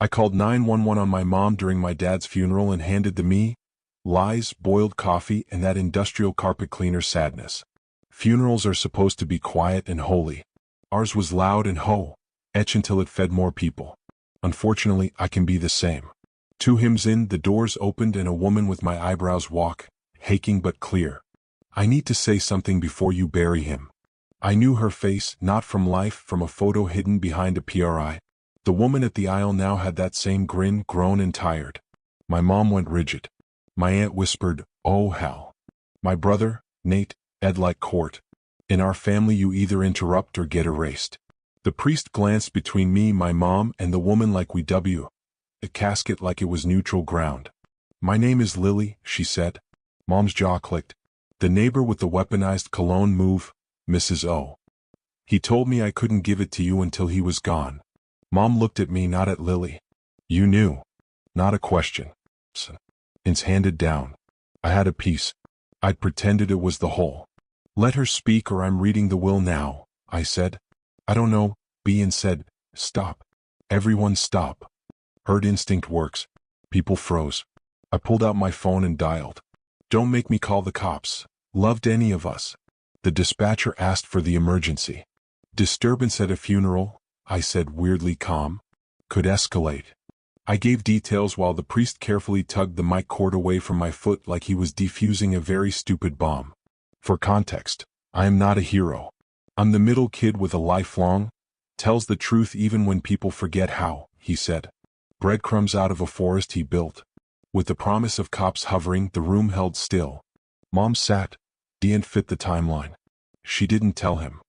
I called 911 on my mom during my dad's funeral and handed the me, lies, boiled coffee, and that industrial carpet cleaner sadness. Funerals are supposed to be quiet and holy. Ours was loud and etch until it fed more people. Unfortunately, I can be the same. 2 hymns in, the doors opened and a woman with my eyebrows aching but clear. I need to say something before you bury him. I knew her face, not from life, from a photo hidden behind a PRI. The woman at the aisle now had that same grin, grown and tired. My mom went rigid. My aunt whispered, "Oh hell." My brother, Nate, Ed like court. In our family you either interrupt or get erased. The priest glanced between me, my mom, and the woman like we a casket like it was neutral ground. "My name is Lily," she said. Mom's jaw clicked. "The neighbor with the weaponized cologne move, Mrs. O. He told me I couldn't give it to you until he was gone." Mom looked at me, not at Lily. "You knew." Not a question. It's handed down. I had a piece. I'd pretended it was the whole. "Let her speak or I'm reading the will now," I said. "I don't know," Ian said. "Stop. Everyone stop." Herd instinct works. People froze. I pulled out my phone and dialed. "Don't make me call the cops. Loved any of us." The dispatcher asked for the emergency. "Disturbance at a funeral," I said, weirdly calm. "Could escalate." I gave details while the priest carefully tugged the mic cord away from my foot like he was defusing a very stupid bomb. For context, I am not a hero. I'm the middle kid with a lifelong, tells the truth even when people forget how, he said. Breadcrumbs out of a forest he built. With the promise of cops hovering, the room held still. Mom sat. Didn't fit the timeline. She didn't tell him.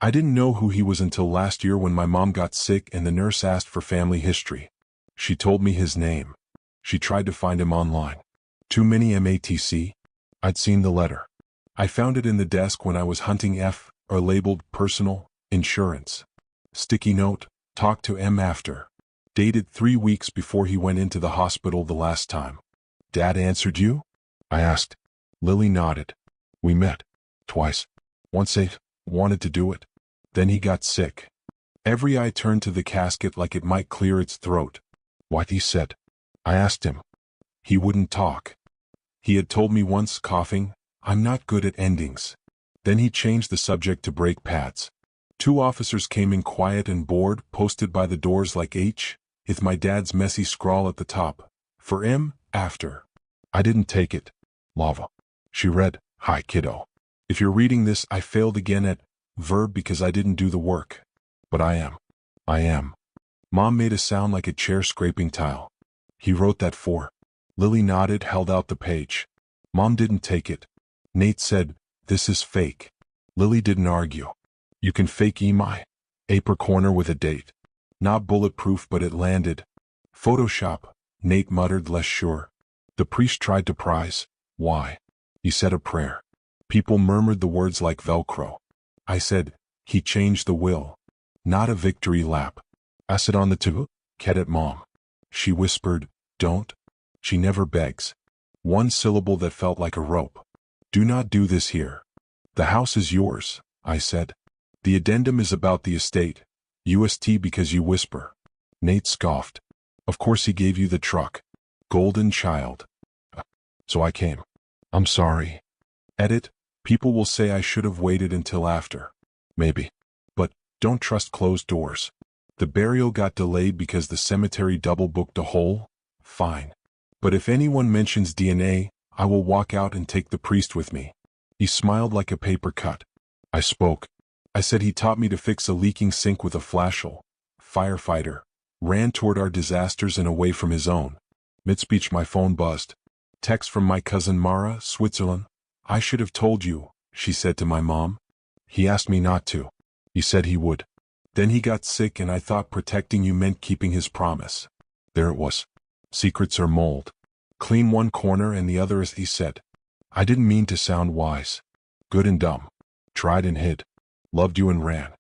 I didn't know who he was until last year when my mom got sick and the nurse asked for family history. She told me his name. She tried to find him online. Too many MATC? I'd seen the letter. I found it in the desk when I was hunting or labeled personal insurance. Sticky note, talk to M after. Dated 3 weeks before he went into the hospital the last time. "Dad answered you?" I asked. Lily nodded. "We met. Twice. Once I wanted to do it. Then he got sick." Every eye turned to the casket like it might clear its throat. "What?" he said. I asked him. He wouldn't talk. He had told me once, coughing, "I'm not good at endings." Then he changed the subject to brake pads. 2 officers came in quiet and bored, posted by the doors like with my dad's messy scrawl at the top. "For M, after." I didn't take it. "Lava." She read, "Hi kiddo. If you're reading this, I failed again at verb because I didn't do the work. But I am. I am." Mom made a sound like a chair scraping tile. "He wrote that for." Lily nodded, held out the page. Mom didn't take it. Nate said, "This is fake." Lily didn't argue. "You can fake email. Paper corner with a date. Not bulletproof, but it landed." "Photoshop," Nate muttered, less sure. The priest tried to prise. "Why?" He said a prayer. People murmured the words like Velcro. I said, "He changed the will. Not a victory lap." I sat on the cat at Mom. She whispered, "Don't." She never begs. One syllable that felt like a rope. "Do not do this here. The house is yours," I said. "The addendum is about the estate. UST because you whisper." Nate scoffed. "Of course he gave you the truck. Golden child." So I came. "I'm sorry." Edit, people will say I should have waited until after. Maybe. But, don't trust closed doors. The burial got delayed because the cemetery double-booked a hole? Fine. But if anyone mentions DNA, I will walk out and take the priest with me. He smiled like a paper cut. I spoke. I said he taught me to fix a leaking sink with a flashlight. Firefighter. Ran toward our disasters and away from his own. Mid-speech my phone buzzed. Text from my cousin Mara, Switzerland. "I should have told you," she said to my mom. "He asked me not to. He said he would. Then he got sick and I thought protecting you meant keeping his promise." There it was. Secrets are mold. Clean one corner and the other, as he said. I didn't mean to sound wise. Good and dumb. Tried and hid. Loved you and ran.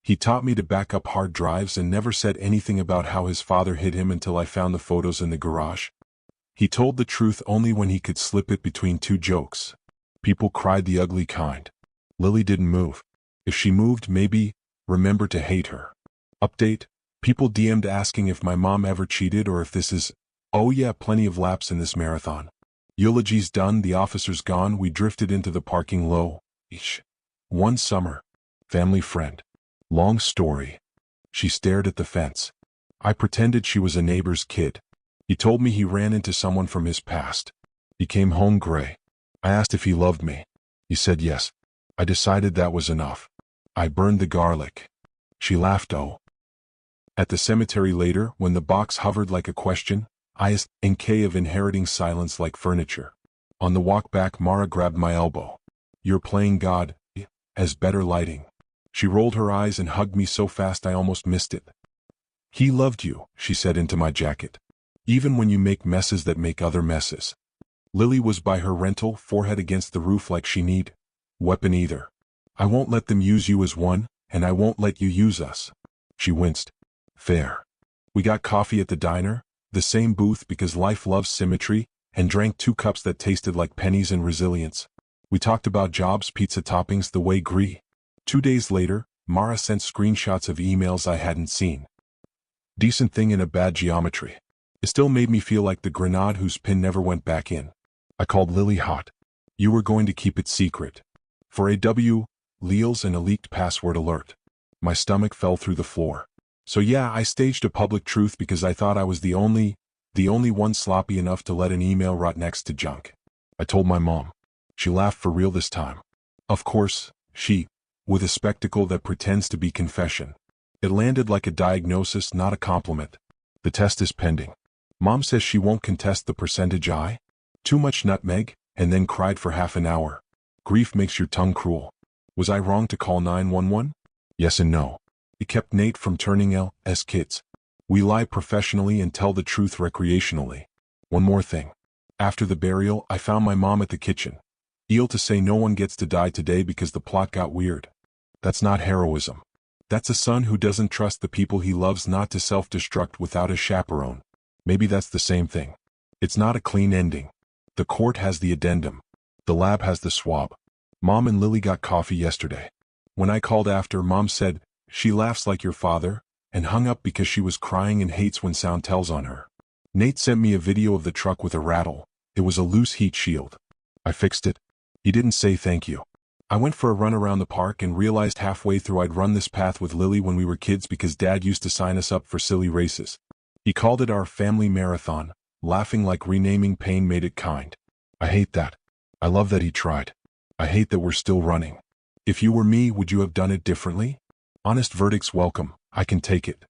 He taught me to back up hard drives and never said anything about how his father hid him until I found the photos in the garage. He told the truth only when he could slip it between 2 jokes. People cried the ugly kind. Lily didn't move. If she moved, maybe, remember to hate her. Update, People DM'd asking if my mom ever cheated or if this is, oh yeah, plenty of laps in this marathon. Eulogies done, the officers gone, we drifted into the parking low. Eesh. One summer. Family friend. Long story. She stared at the fence. I pretended she was a neighbor's kid. He told me he ran into someone from his past. He came home gray. I asked if he loved me. He said yes. I decided that was enough. I burned the garlic. She laughed. Oh. At the cemetery later, when the box hovered like a question, I asked NK of inheriting silence like furniture. On the walk back, Mara grabbed my elbow. You're playing God, as better lighting. She rolled her eyes and hugged me so fast I almost missed it. He loved you, she said into my jacket. Even when you make messes that make other messes. Lily was by her rental, forehead against the roof like she need weapon either. I won't let them use you as one, and I won't let you use us. She winced. Fair. We got coffee at the diner, the same booth because life loves symmetry, and drank 2 cups that tasted like pennies and resilience. We talked about jobs, pizza toppings, the way Gree. 2 days later, Mara sent screenshots of emails I hadn't seen. Decent thing in a bad geometry. It still made me feel like the grenade whose pin never went back in. I called Lily hot. You were going to keep it secret. For AW, Leals and a leaked password alert. My stomach fell through the floor. So yeah, I staged a public truth because I thought I was the only one sloppy enough to let an email rot next to junk. I told my mom. She laughed for real this time. Of course, she, with a spectacle that pretends to be confession. It landed like a diagnosis, not a compliment. The test is pending. Mom says she won't contest the percentage I. Too much nutmeg, and then cried for half an hour. Grief makes your tongue cruel. Was I wrong to call 911? Yes and no. It kept Nate from turning L.S. kids. We lie professionally and tell the truth recreationally. One more thing. After the burial, I found my mom at the kitchen. Ill to say no one gets to die today because the plot got weird. That's not heroism. That's a son who doesn't trust the people he loves not to self-destruct without a chaperone. Maybe that's the same thing. It's not a clean ending. The court has the addendum. The lab has the swab. Mom and Lily got coffee yesterday. When I called after, Mom said, she laughs like your father, and hung up because she was crying and hates when sound tells on her. Nate sent me a video of the truck with a rattle. It was a loose heat shield. I fixed it. He didn't say thank you. I went for a run around the park and realized halfway through I'd run this path with Lily when we were kids because Dad used to sign us up for silly races. He called it our family marathon, laughing like renaming pain made it kind. I hate that. I love that he tried. I hate that we're still running. If you were me, would you have done it differently? Honest verdicts welcome, I can take it.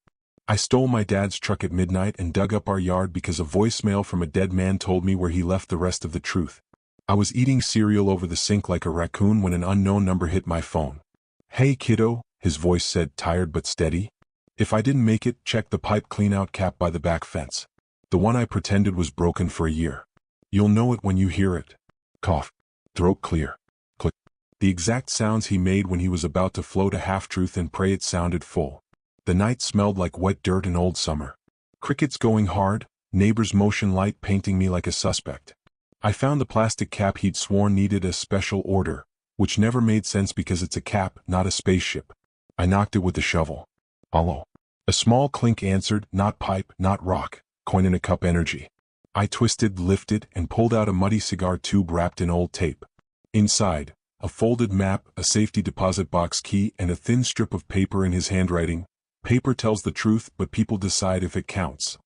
I stole my dad's truck at midnight and dug up our yard because a voicemail from a dead man told me where he left the rest of the truth. I was eating cereal over the sink like a raccoon when an unknown number hit my phone. Hey kiddo, his voice said, tired but steady. If I didn't make it, check the pipe cleanout cap by the back fence. The one I pretended was broken for a year. You'll know it when you hear it. Cough. Throat clear. Click. The exact sounds he made when he was about to float a half-truth and pray it sounded full. The night smelled like wet dirt and old summer. Crickets going hard, neighbor's motion light painting me like a suspect. I found the plastic cap he'd sworn needed a special order, which never made sense because it's a cap, not a spaceship. I knocked it with the shovel. Hollow. A small clink answered, not pipe, not rock, coin in a cup energy. I twisted, lifted, and pulled out a muddy cigar tube wrapped in old tape. Inside, a folded map, a safety deposit box key, and a thin strip of paper in his handwriting. Paper tells the truth, but people decide if it counts.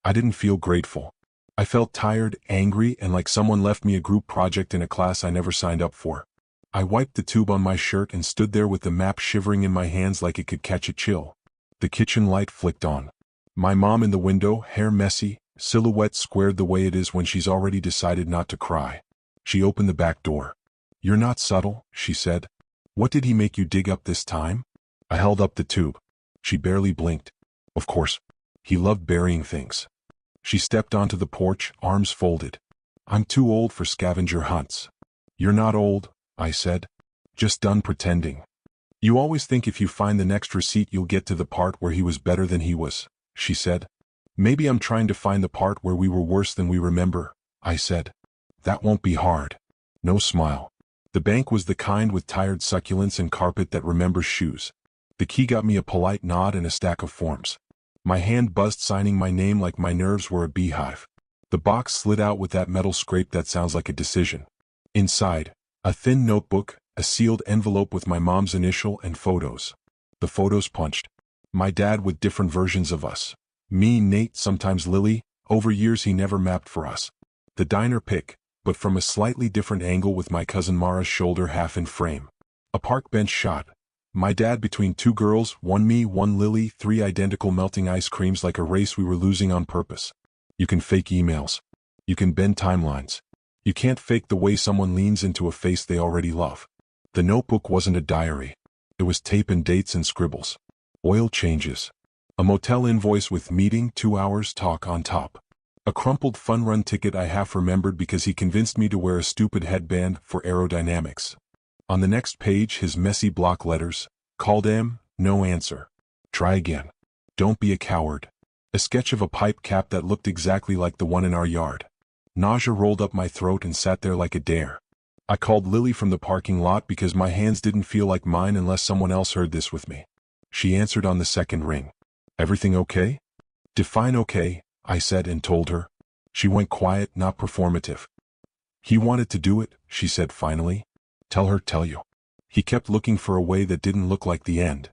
I didn't feel grateful. I felt tired, angry, and like someone left me a group project in a class I never signed up for. I wiped the tube on my shirt and stood there with the map shivering in my hands like it could catch a chill. The kitchen light flicked on. My mom in the window, hair messy, silhouette squared the way it is when she's already decided not to cry. She opened the back door. You're not subtle, she said. What did he make you dig up this time? I held up the tube. She barely blinked. Of course. He loved burying things. She stepped onto the porch, arms folded. I'm too old for scavenger hunts. You're not old, I said. Just done pretending. You always think if you find the next receipt you'll get to the part where he was better than he was, she said. Maybe I'm trying to find the part where we were worse than we remember, I said. That won't be hard. No smile. The bank was the kind with tired succulents and carpet that remembers shoes. The key got me a polite nod and a stack of forms. My hand buzzed, signing my name like my nerves were a beehive. The box slid out with that metal scrape that sounds like a decision. Inside, a thin notebook, a sealed envelope with my mom's initial and photos. The photos punched. My dad with different versions of us. Me, Nate, sometimes Lily. Over years he never mapped for us. The diner pic, but from a slightly different angle with my cousin Mara's shoulder half in frame. A park bench shot. My dad between two girls, one me, one Lily, 3 identical melting ice creams like a race we were losing on purpose. You can fake emails. You can bend timelines. You can't fake the way someone leans into a face they already love. The notebook wasn't a diary. It was tape and dates and scribbles. Oil changes. A motel invoice with meeting 2 hours talk on top. A crumpled fun run ticket I half remembered because he convinced me to wear a stupid headband for aerodynamics. On the next page his messy block letters. Called M, no answer. Try again. Don't be a coward. A sketch of a pipe cap that looked exactly like the one in our yard. Nausea rolled up my throat and sat there like a dare. I called Lily from the parking lot because my hands didn't feel like mine unless someone else heard this with me. She answered on the second ring. Everything okay? Define okay, I said and told her. She went quiet, not performative. He wanted to do it, she said finally. Tell her, tell you. He kept looking for a way that didn't look like the end.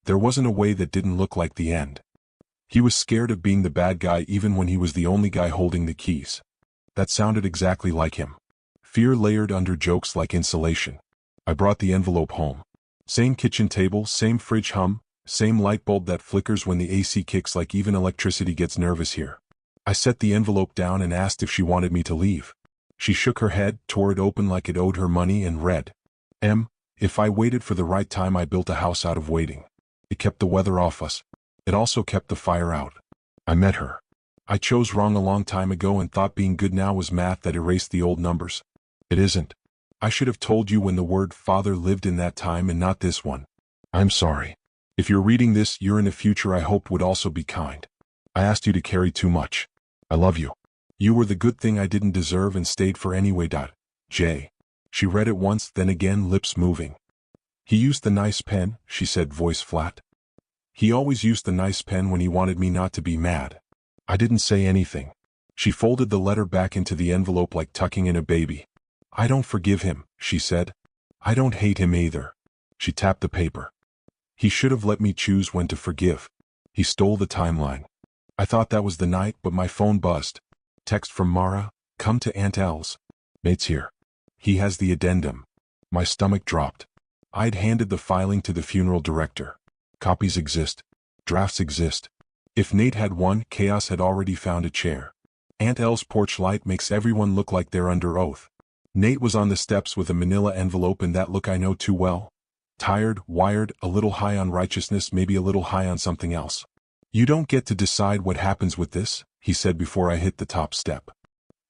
There wasn't a way that didn't look like the end. He was scared of being the bad guy even when he was the only guy holding the keys. That sounded exactly like him. Fear layered under jokes like insulation. I brought the envelope home. Same kitchen table, same fridge hum, same light bulb that flickers when the AC kicks like even electricity gets nervous here. I set the envelope down and asked if she wanted me to leave. She shook her head, tore it open like it owed her money and read. M, if I waited for the right time I built a house out of waiting. It kept the weather off us. It also kept the fire out. I met her. I chose wrong a long time ago and thought being good now was math that erased the old numbers. It isn't. I should have told you when the word father lived in that time and not this one. I'm sorry. If you're reading this, you're in a future I hoped would also be kind. I asked you to carry too much. I love you. You were the good thing I didn't deserve and stayed for anyway. J. She read it once, then again, lips moving. He used the nice pen, she said, voice flat. He always used the nice pen when he wanted me not to be mad. I didn't say anything. She folded the letter back into the envelope like tucking in a baby. I don't forgive him, she said. I don't hate him either. She tapped the paper. He should have let me choose when to forgive. He stole the timeline. I thought that was the night, but my phone buzzed. Text from Mara, come to Aunt Elle's. Nate's here. He has the addendum. My stomach dropped. I'd handed the filing to the funeral director. Copies exist. Drafts exist. If Nate had one, chaos had already found a chair. Aunt Elle's porch light makes everyone look like they're under oath. Nate was on the steps with a manila envelope and that look I know too well. Tired, wired, a little high on righteousness, maybe a little high on something else. You don't get to decide what happens with this, he said before I hit the top step.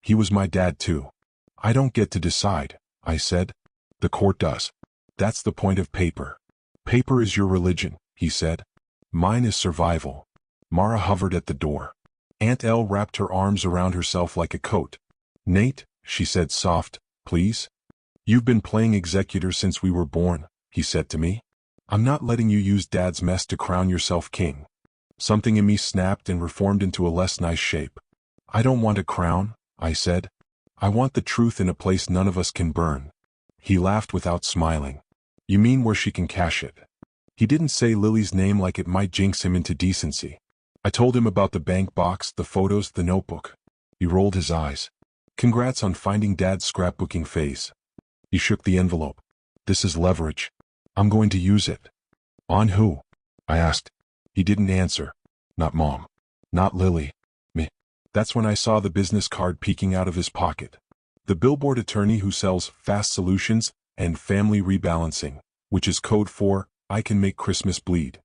He was my dad too. I don't get to decide, I said. The court does. That's the point of paper. Paper is your religion, he said. Mine is survival. Mara hovered at the door. Aunt Elle wrapped her arms around herself like a coat. Nate, she said soft, please. You've been playing executor since we were born, he said to me. I'm not letting you use Dad's mess to crown yourself king. Something in me snapped and reformed into a less nice shape. I don't want a crown, I said. I want the truth in a place none of us can burn. He laughed without smiling. You mean where she can cash it? He didn't say Lily's name like it might jinx him into decency. I told him about the bank box, the photos, the notebook. He rolled his eyes. Congrats on finding Dad's scrapbooking phase. He shook the envelope. This is leverage. I'm going to use it. On who? I asked. He didn't answer. Not Mom. Not Lily. Me. That's when I saw the business card peeking out of his pocket. The billboard attorney who sells fast solutions and family rebalancing, which is code for, I can make Christmas bleed.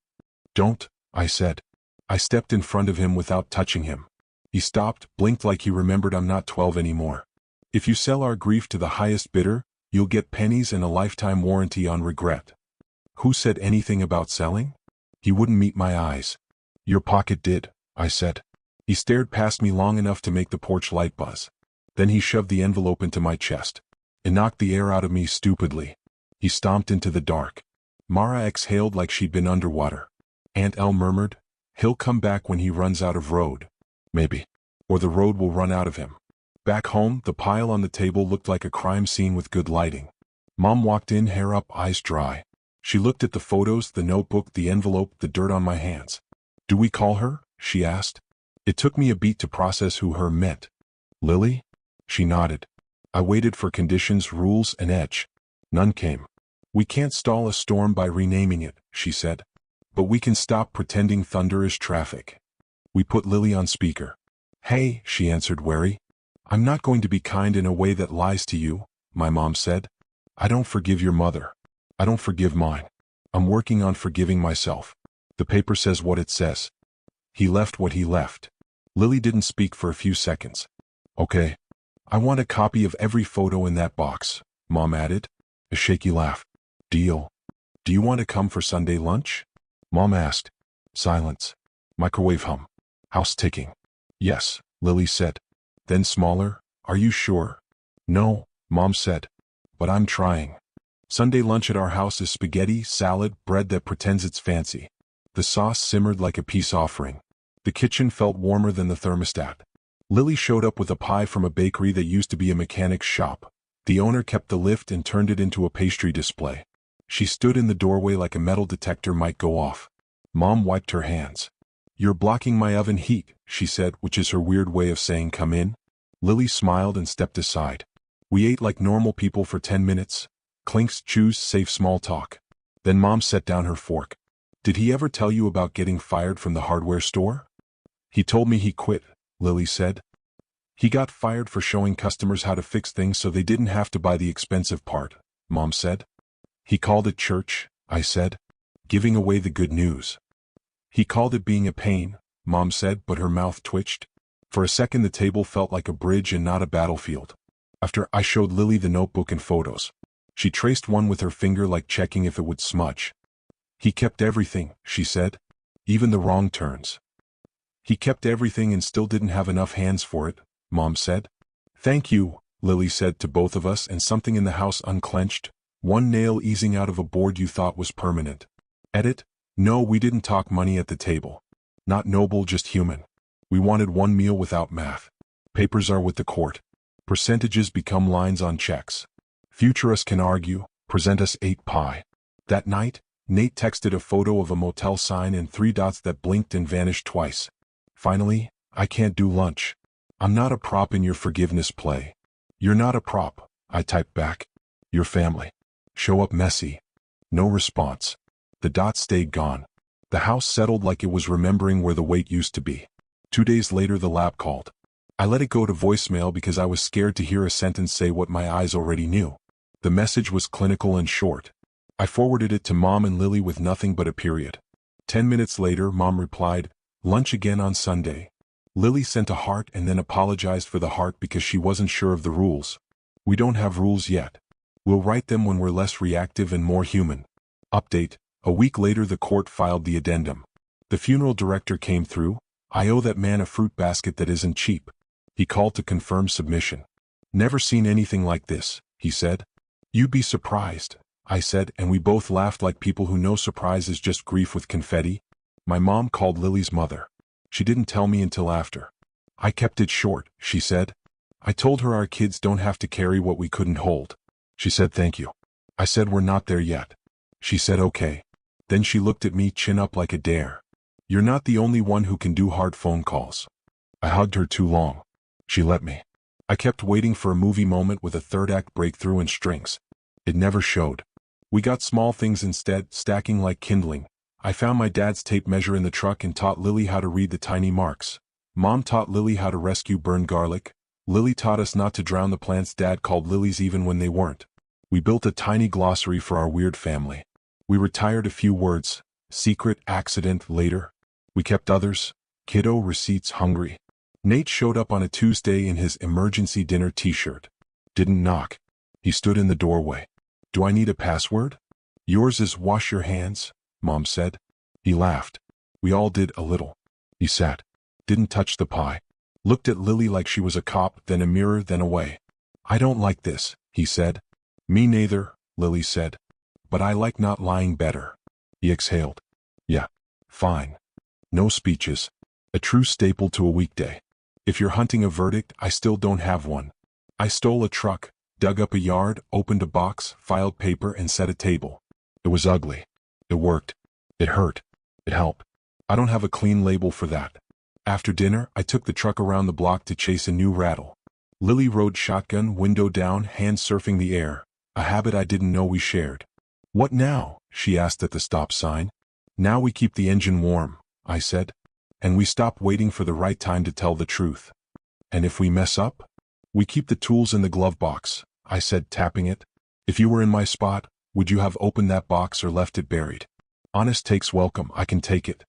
Don't, I said. I stepped in front of him without touching him. He stopped, blinked like he remembered I'm not 12 anymore. If you sell our grief to the highest bidder, you'll get pennies and a lifetime warranty on regret. Who said anything about selling? He wouldn't meet my eyes. Your pocket did, I said. He stared past me long enough to make the porch light buzz. Then he shoved the envelope into my chest. It knocked the air out of me stupidly. He stomped into the dark. Mara exhaled like she'd been underwater. Aunt Elle murmured, He'll come back when he runs out of road. Maybe. Or the road will run out of him. Back home, the pile on the table looked like a crime scene with good lighting. Mom walked in, hair up, eyes dry. She looked at the photos, the notebook, the envelope, the dirt on my hands. "Do we call her?" she asked. It took me a beat to process who her meant. "Lily?" She nodded. I waited for conditions, rules, and edge. None came. "We can't stall a storm by renaming it," she said. "But we can stop pretending thunder is traffic." We put Lily on speaker. "Hey," she answered, wary. "I'm not going to be kind in a way that lies to you," my mom said. "I don't forgive your mother. I don't forgive mine. I'm working on forgiving myself. The paper says what it says. He left what he left." Lily didn't speak for a few seconds. "Okay. I want a copy of every photo in that box," Mom added. A shaky laugh. "Deal. Do you want to come for Sunday lunch?" Mom asked. Silence. Microwave hum. House ticking. "Yes," Lily said. Then smaller, "Are you sure?" "No," Mom said. "But I'm trying." Sunday lunch at our house is spaghetti, salad, bread that pretends it's fancy. The sauce simmered like a peace offering. The kitchen felt warmer than the thermostat. Lily showed up with a pie from a bakery that used to be a mechanic's shop. The owner kept the lift and turned it into a pastry display. She stood in the doorway like a metal detector might go off. Mom wiped her hands. "You're blocking my oven heat," she said, which is her weird way of saying come in. Lily smiled and stepped aside. We ate like normal people for 10 minutes. Clinks, chews, safe small talk. Then Mom set down her fork. "Did he ever tell you about getting fired from the hardware store?" "He told me he quit," Lily said. "He got fired for showing customers how to fix things so they didn't have to buy the expensive part," Mom said. "He called it church," I said. "Giving away the good news." "He called it being a pain," Mom said, but her mouth twitched. For a second the table felt like a bridge and not a battlefield. After I showed Lily the notebook and photos. She traced one with her finger like checking if it would smudge. "He kept everything," she said. "Even the wrong turns." "He kept everything and still didn't have enough hands for it," Mom said. "Thank you," Lily said to both of us, and something in the house unclenched. One nail easing out of a board you thought was permanent. Edit? No, we didn't talk money at the table. Not noble, just human. We wanted one meal without math. Papers are with the court. Percentages become lines on checks. Future us can argue, present us 8 pie. That night, Nate texted a photo of a motel sign and 3 dots that blinked and vanished twice. Finally, "I can't do lunch. I'm not a prop in your forgiveness play." "You're not a prop," I typed back. "Your family. Show up messy." No response. The dots stayed gone. The house settled like it was remembering where the weight used to be. 2 days later the lab called. I let it go to voicemail because I was scared to hear a sentence say what my eyes already knew. The message was clinical and short. I forwarded it to Mom and Lily with nothing but a period. 10 minutes later, Mom replied, "Lunch again on Sunday." Lily sent a heart and then apologized for the heart because she wasn't sure of the rules. "We don't have rules yet. We'll write them when we're less reactive and more human." Update: a week later the court filed the addendum. The funeral director came through. "I owe that man a fruit basket that isn't cheap." He called to confirm submission. "Never seen anything like this," he said. "You'd be surprised," I said, and we both laughed like people who know surprise is just grief with confetti. My mom called Lily's mother. She didn't tell me until after. "I kept it short," she said. "I told her our kids don't have to carry what we couldn't hold." She said thank you. I said we're not there yet. She said okay. Then she looked at me, chin up like a dare. "You're not the only one who can do hard phone calls." I hugged her too long. She let me. I kept waiting for a movie moment with a third act breakthrough and strings. It never showed. We got small things instead, stacking like kindling. I found my dad's tape measure in the truck and taught Lily how to read the tiny marks. Mom taught Lily how to rescue burned garlic. Lily taught us not to drown the plants Dad called lilies even when they weren't. We built a tiny glossary for our weird family. We retired a few words: secret, accident, later. We kept others: kiddo, receipts, hungry. Nate showed up on a Tuesday in his emergency dinner t-shirt. Didn't knock. He stood in the doorway. "Do I need a password?" "Yours is wash your hands," Mom said. He laughed. We all did a little. He sat. Didn't touch the pie. Looked at Lily like she was a cop, then a mirror, then away. "I don't like this," he said. "Me neither," Lily said. "But I like not lying better." He exhaled. "Yeah. Fine. No speeches. A true staple to a weekday. If you're hunting a verdict, I still don't have one. I stole a truck, dug up a yard, opened a box, filed paper, and set a table. It was ugly. It worked. It hurt. It helped. I don't have a clean label for that. After dinner, I took the truck around the block to chase a new rattle. Lily rode shotgun, window down, hands surfing the air, a habit I didn't know we shared. What now? She asked at the stop sign. Now we keep the engine warm, I said. And we stop waiting for the right time to tell the truth. And if we mess up? We keep the tools in the glove box, I said, tapping it. If you were in my spot, would you have opened that box or left it buried? Honest takes welcome, I can take it.